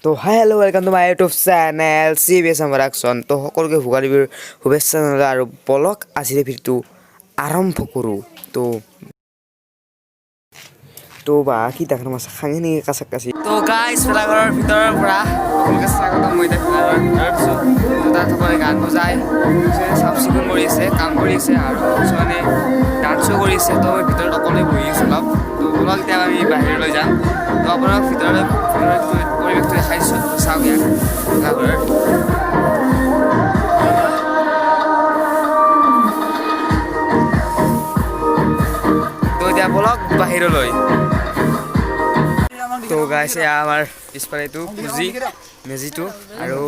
তো hi hello' welcome to my YouTube channel CBS Action। তো সকলোকে ভোগালী বিহুৰ শুভেচ্ছা জনালোঁ আৰু বলক আজিৰ ভিডিঅ'টো আৰম্ভ কৰোঁ। তো বাকী দেখা মাছ খাঙি নেকি কাচাক কাচি। তো গাইজ ভেলাঘৰৰ ভিতৰৰ পৰা সকলোকে স্বাগতম। মই এতিয়া ভেলাঘৰৰ ভিতৰত আছোঁ। তো তাত সকলোৱে গান বজাই চাফ চিকুণ কৰি আছে, কাম কৰি আছে আৰু কিছুমানে ডান্সো কৰি আছে। তো মই ভিতৰত অকলে বহি আছোঁ অলপ। তো বলক এতিয়া আমি বাহিৰলৈ যাম। তো আপোনাক ভিতৰলৈ পৰিৱেশটো দেখাইছোঁ। তো চাওক ইয়াত ভেলাঘৰৰ। তো এতিয়া বলক বাহিৰলৈ। তো গাইজ এয়া আমাৰ পিছফালে এইটো পুঁজি মেজিটো আৰু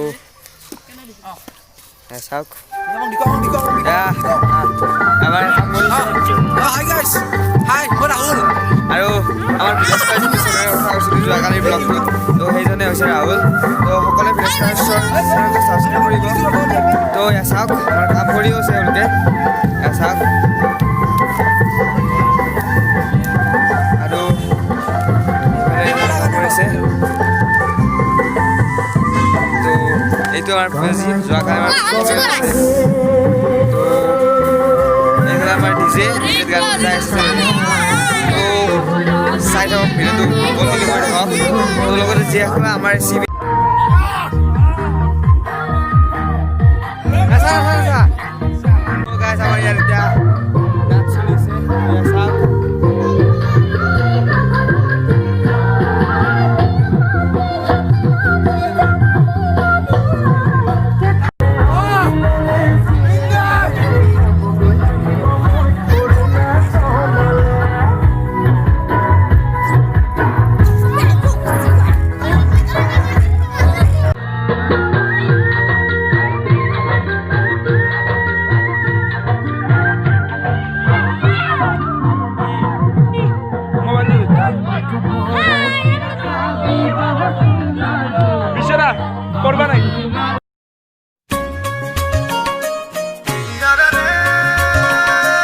চাওক আমাৰ কাম কৰিছে আৰু আমাৰ ভিলেজ চেনেলৰ কথা কৈছিলোঁ যোৱাকালিৰ ব্লগটোত। তো সেইজনে হৈছে ৰাহুল। তো সকলোৱে ভিলেজ চেনেলটো ছাবস্ক্ৰাইব কৰিব। তো এয়া চাওক আমাৰ কাম কৰিও আছে তেওঁলোকে। এয়া চাওক আৰু কৰিছে। তো এইটো আমাৰ পুঁজি যোৱাকালি আমাৰ তো এইফালে আমাৰ ডিজে গান বজাই আছে। তো চাই থাকক ভিডিঅ'টো কণ্টিনিউ কৰি থাকক। তো লগতে যিসকলে আমাৰ CBS আমাৰ ইয়াত এতিয়া নাচ চলিছে। চাওক কৰবা নাকি?